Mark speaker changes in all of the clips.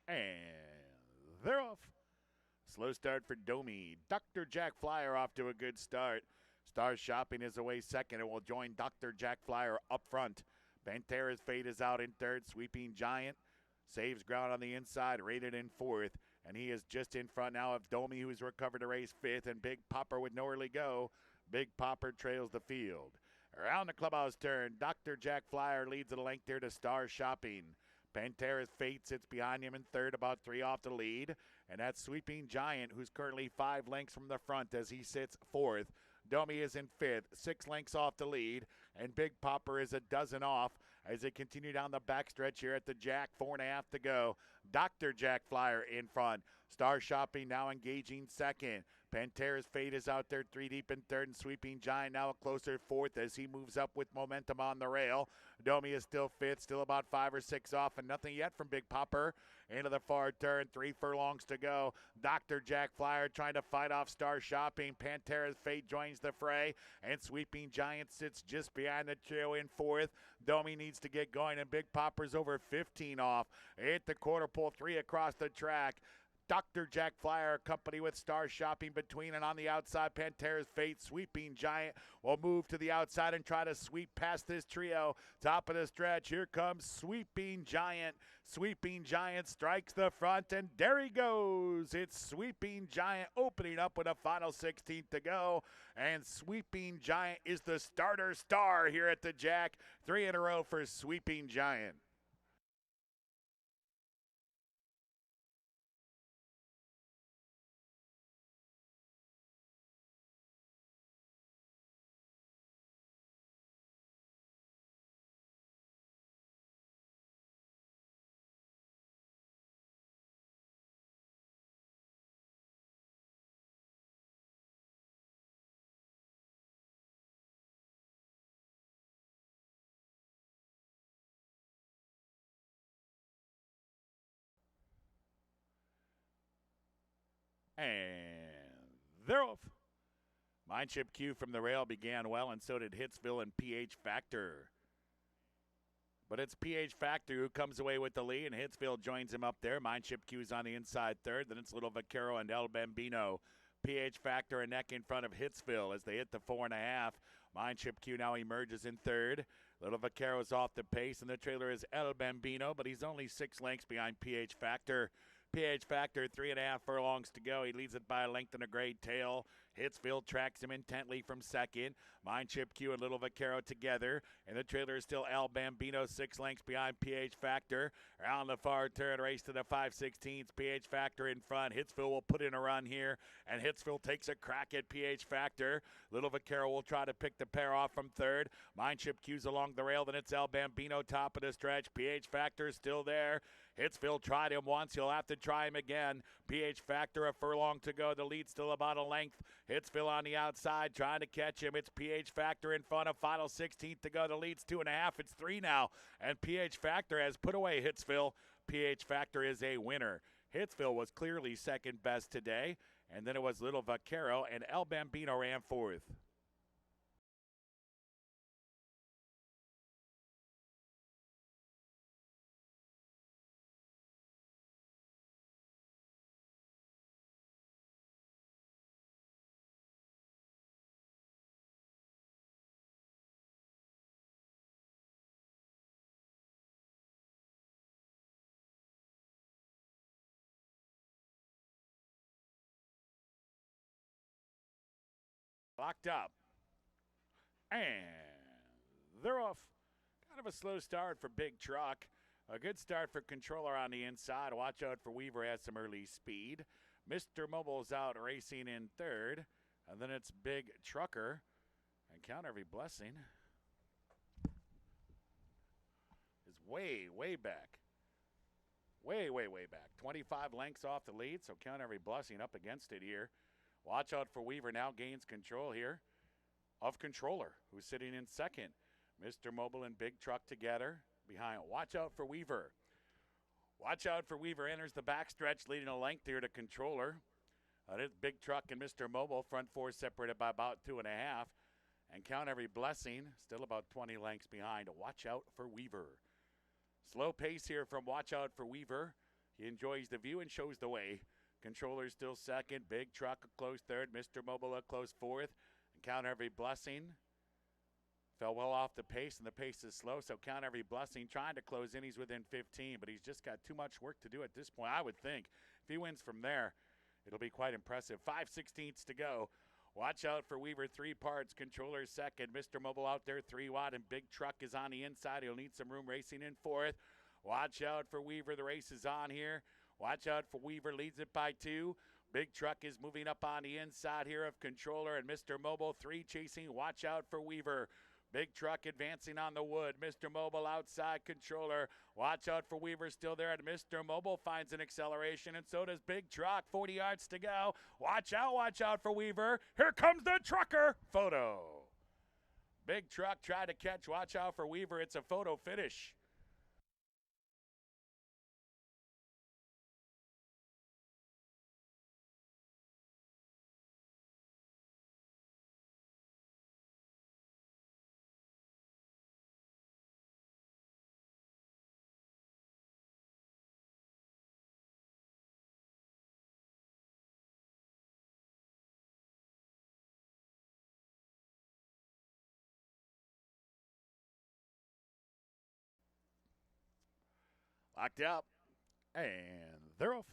Speaker 1: And they're off. Slow start for Domi. Dr. Jack Flyer off to a good start. Star Shopping is away second and will join Dr. Jack Flyer up front. Pantera's Fate is out in third. Sweeping Giant saves ground on the inside, rated in fourth. And he is just in front now of Domi, who's recovered to race fifth. And Big Popper with nowhere to go. Big Popper trails the field. Around the clubhouse turn, Dr. Jack Flyer leads at a length here to Star Shopping. Pantera's Fate sits behind him in third, about 3 off the lead. And that's Sweeping Giant, who's currently 5 lengths from the front as he sits fourth. Domi is in fifth, 6 lengths off the lead. And Big Popper is a dozen off as they continue down the backstretch here at the Jack. 4.5 to go. Dr. Jack Flyer in front. Star Shopping now engaging second. Pantera's Fate is out there 3 deep in third, and Sweeping Giant now a closer fourth as he moves up with momentum on the rail. Domi is still fifth, still about 5 or 6 off, and nothing yet from Big Popper. Into the far turn, 3 furlongs to go. Dr. Jack Flyer trying to fight off Star Shopping. Pantera's Fate joins the fray, and Sweeping Giant sits just behind the trio in fourth. Domi needs to get going, and Big Popper's over 15 off. Hit the quarter pole, 3 across the track. Dr. Jack Flyer, company with Star Shopping between, and on the outside, Pantera's Fate. Sweeping Giant will move to the outside and try to sweep past this trio. Top of the stretch, here comes Sweeping Giant. Sweeping Giant strikes the front, and there he goes. It's Sweeping Giant opening up with a final 16th to go, and Sweeping Giant is the starter star here at the Jack. 3 in a row for Sweeping Giant. And they're off. Mindship Q from the rail began well, and so did Hitsville and PH Factor. But it's PH Factor who comes away with the lead, and Hitsville joins him up there. Mindship Q's on the inside third. Then it's Little Vaquero and El Bambino. PH Factor a neck in front of Hitsville as they hit the 4.5. Mindship Q now emerges in third. Little Vaquero's off the pace, and the trailer is El Bambino, but he's only 6 lengths behind PH Factor. PH Factor, 3.5 furlongs to go. He leads it by a length and a great tail. Hitsville tracks him intently from second. Mindship Q and Little Vaquero together. And the trailer is still El Bambino, 6 lengths behind PH Factor. Around the far turn, race to the 5/16. PH Factor in front. Hitsville will put in a run here. And Hitsville takes a crack at PH Factor. Little Vaquero will try to pick the pair off from third. Mindship Q's along the rail. Then it's El Bambino, top of the stretch. PH Factor still there. Hitsville tried him once. He'll have to try him again. PH Factor a furlong to go. The lead still about a length. Hitsville on the outside trying to catch him. It's PH Factor in front of final 16th to go. The lead's 2.5. It's 3 now. And PH Factor has put away Hitsville. PH Factor is a winner. Hitsville was clearly second best today. And then it was Little Vaquero, and El Bambino ran fourth. Locked up. And they're off. Kind of a slow start for Big Truck. A good start for Controller on the inside. Watch out for Weaver, has some early speed. Mr. Mobile's out racing in third. And then it's Big Trucker. And Count Every Blessing is way, way back. Way, way, way back. 25 lengths off the lead, so Count Every Blessing up against it here. Watch out for Weaver, now gains control here of Controller, who's sitting in second. Mr. Mobile and Big Truck together behind. Watch out for Weaver. Watch out for Weaver. Enters the backstretch, leading a length here to Controller. There's Big Truck and Mr. Mobile. Front four separated by about 2.5. And Count Every Blessing still about 20 lengths behind. Watch out for Weaver. Slow pace here from Watch Out for Weaver. He enjoys the view and shows the way. Controller still second. Big Truck a close third. Mr. Mobile a close fourth. And Count Every Blessing fell well off the pace, and the pace is slow, so Count Every Blessing trying to close in. He's within 15, but he's just got too much work to do at this point, I would think. If he wins from there, it'll be quite impressive. 5/16 to go. Watch out for Weaver, 3 parts. Controller second. Mr. Mobile out there 3 wide, and Big Truck is on the inside. He'll need some room racing in fourth. Watch out for Weaver. The race is on here. Watch out for Weaver. Leads it by 2. Big Truck is moving up on the inside here of Controller, and Mr. Mobile 3 chasing. Watch out for Weaver. Big Truck advancing on the wood. Mr. Mobile outside. Controller. Watch out for Weaver still there. And Mr. Mobile finds an acceleration, and so does Big Truck. 40 yards to go. Watch out for Weaver. Here comes the trucker. Photo. Big Truck tried to catch. Watch out for Weaver. It's a photo finish. Locked up, and they're off.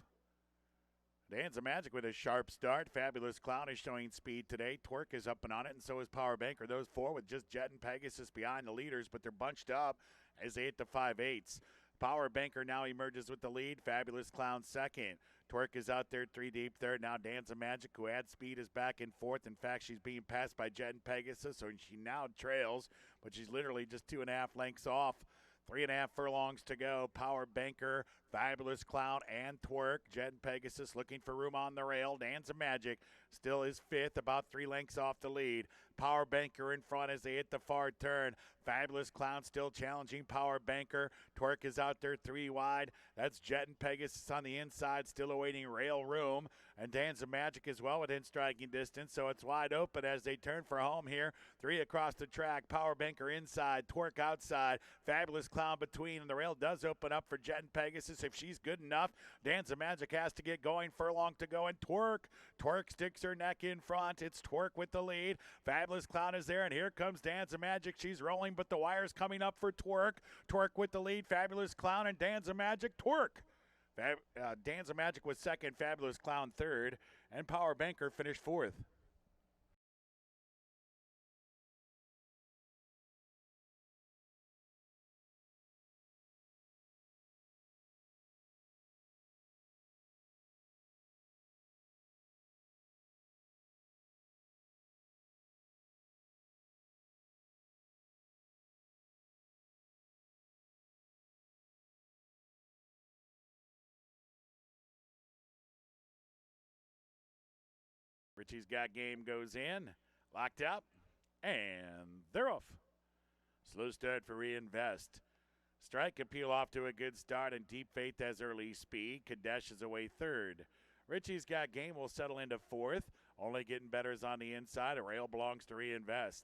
Speaker 1: Danza Magic with a sharp start. Fabulous Clown is showing speed today. Twerk is up and on it, and so is Power Banker. Those 4 with just Jet and Pegasus behind the leaders, but they're bunched up as they hit the 5/8. Power Banker now emerges with the lead. Fabulous Clown second. Twerk is out there 3 deep third. Now Danza Magic, who adds speed, is back in fourth. In fact, she's being passed by Jet and Pegasus, so she now trails, but she's literally just 2.5 lengths off. 3.5 furlongs to go. Power Banker, Fabulous Clown, and Twerk. Jet and Pegasus looking for room on the rail. Danza Magic still is fifth, about 3 lengths off the lead. Power Banker in front as they hit the far turn. Fabulous Clown still challenging Power Banker. Twerk is out there 3 wide. That's Jet and Pegasus on the inside, still awaiting rail room. And Danza Magic as well within striking distance, so it's wide open as they turn for home here. 3 across the track. Power Banker inside, Twerk outside. Fabulous Clown between, and the rail does open up for Jet and Pegasus if she's good enough. Danza Magic has to get going. Furlong to go, and Twerk sticks her neck in front. It's Twerk with the lead. Fabulous Clown is there, and here comes Danza Magic. She's rolling, but the wire's coming up for Twerk. Twerk with the lead. Fabulous Clown and Danza Magic. Twerk. Danza Magic was second, Fabulous Clown third, and Power Banker finished fourth. Richie's Got Game goes in, locked up, and they're off. Slow start for Reinvest. Strike Appeal off to a good start, and Deep Faith has early speed. Kadesh is away third. Richie's Got Game will settle into fourth. Only Getting Better is on the inside. A rail belongs to Reinvest.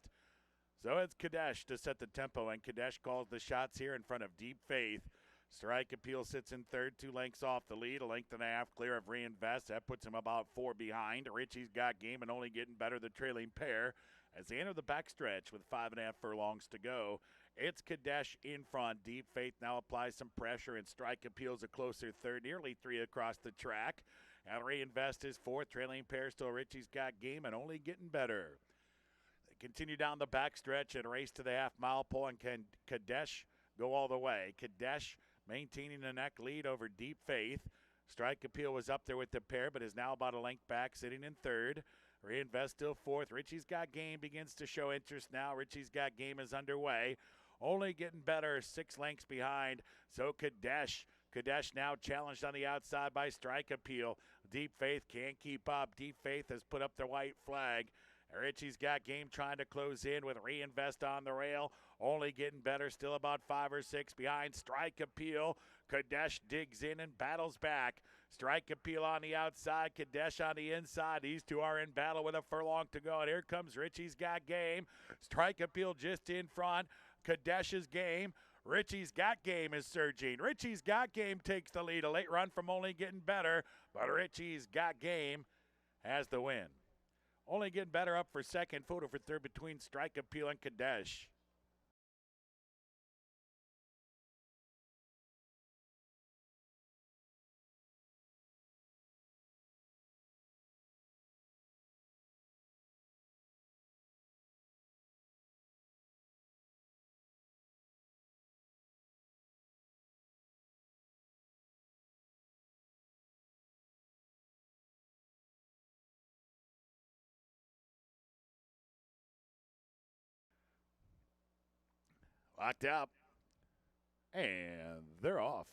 Speaker 1: So it's Kadesh to set the tempo, and Kadesh calls the shots here in front of Deep Faith. Strike Appeal sits in third, 2 lengths off the lead, 1.5 lengths clear of Reinvest. That puts him about 4 behind. Richie's Got Game and Only Getting Better, the trailing pair, as they enter the backstretch with 5.5 furlongs to go. It's Kadesh in front. Deep Faith now applies some pressure, and Strike Appeal's a closer third, nearly 3 across the track. And Reinvest is fourth, trailing pair still Richie's Got Game and Only Getting Better. They continue down the backstretch and race to the half-mile pole, and can Kadesh go all the way. Kadesh maintaining the neck lead over Deep Faith. Strike Appeal was up there with the pair, but is now about a length back, sitting in third. Reinvest still fourth. Richie's Got Game begins to show interest now. Richie's Got Game is underway. Only Getting Better, 6 lengths behind. So Kadesh now challenged on the outside by Strike Appeal. Deep Faith can't keep up. Deep Faith has put up the white flag. Richie's Got Game trying to close in with Reinvest on the rail. Only Getting Better, still about 5 or 6 behind. Strike Appeal. Kadesh digs in and battles back. Strike Appeal on the outside, Kadesh on the inside. These two are in battle with a furlong to go. And here comes Richie's Got Game. Strike Appeal just in front. Kadesh's Game. Richie's Got Game is surging. Richie's Got Game takes the lead. A late run from Only Getting Better, but Richie's Got Game has the win. Only Getting Better up for second. Photo for third between Strike Appeal and Kadesh. Locked up. And they're off.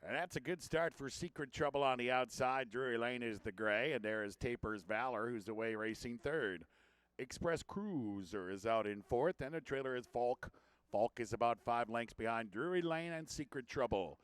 Speaker 1: And that's a good start for Secret Trouble on the outside. Drury Lane is the gray, and there is Taper's Valor, who's away racing third. Express Cruiser is out in fourth, and the trailer is Falk. Falk is about 5 lengths behind Drury Lane and Secret Trouble.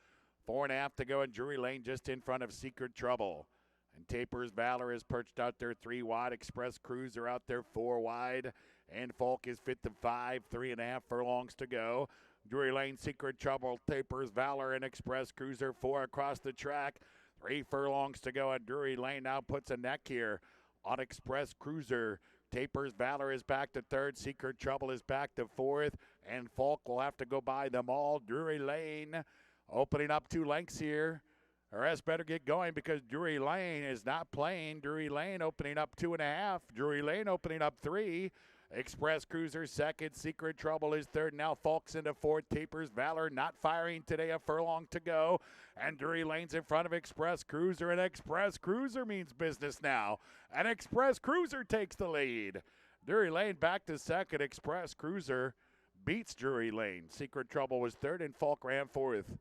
Speaker 1: 4.5 to go, and Drury Lane just in front of Secret Trouble. And Taper's Valor is perched out there 3 wide. Express Cruiser out there 4 wide. And Falk is 5th to 5, 3.5 furlongs to go. Drury Lane, Secret Trouble, Taper's Valor, and Express Cruiser 4 across the track. 3 furlongs to go, and Drury Lane now puts a neck here on Express Cruiser. Taper's Valor is back to third. Secret Trouble is back to fourth. And Falk will have to go by them all. Drury Lane opening up 2 lengths here. The rest better get going because Drury Lane is not playing. Drury Lane opening up 2.5. Drury Lane opening up 3. Express Cruiser second. Secret Trouble is third. Now Falk's into fourth. Taper's Valor not firing today. A furlong to go. And Drury Lane's in front of Express Cruiser. And Express Cruiser means business now. And Express Cruiser takes the lead. Drury Lane back to second. Express Cruiser beats Drury Lane. Secret Trouble was third and Falk ran fourth.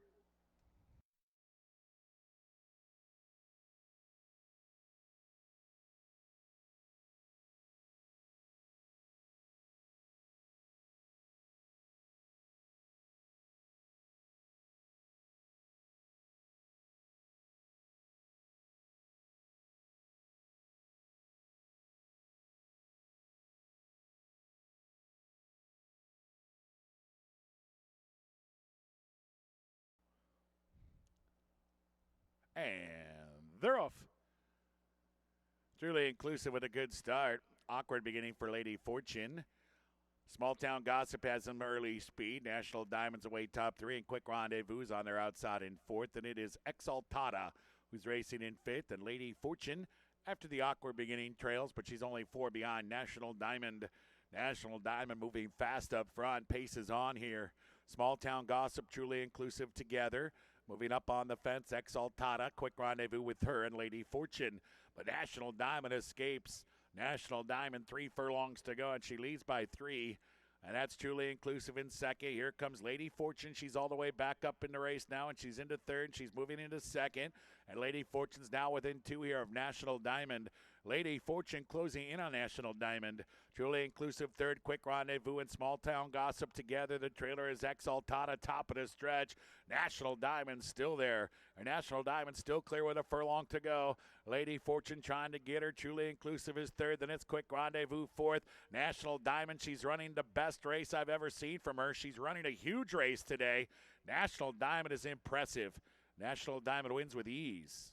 Speaker 1: And they're off. Truly Inclusive with a good start. Awkward beginning for Lady Fortune. Small Town Gossip has some early speed. National Diamonds away top 3, and Quick Rendezvous is on their outside in fourth. And it is Exaltada who's racing in fifth. And Lady Fortune, after the awkward beginning, trails, but she's only 4 behind National Diamond. National Diamond moving fast up front. Pace is on here. Small Town Gossip, Truly Inclusive together. Moving up on the fence, Exaltada, Quick Rendezvous with her and Lady Fortune. But National Diamond escapes. National Diamond, 3 furlongs to go, and she leads by 3. And that's Truly Inclusive in second. Here comes Lady Fortune. She's all the way back up in the race now, and she's into third. And she's moving into second. And Lady Fortune's now within 2 here of National Diamond. Lady Fortune closing in on National Diamond. Truly Inclusive third, Quick Rendezvous and Small Town Gossip together. The trailer is Exaltada, top of the stretch. National Diamond still there. And National Diamond still clear with a furlong to go. Lady Fortune trying to get her. Truly Inclusive is third. Then it's Quick Rendezvous fourth. National Diamond, she's running the best race I've ever seen from her. She's running a huge race today. National Diamond is impressive. National Diamond wins with ease.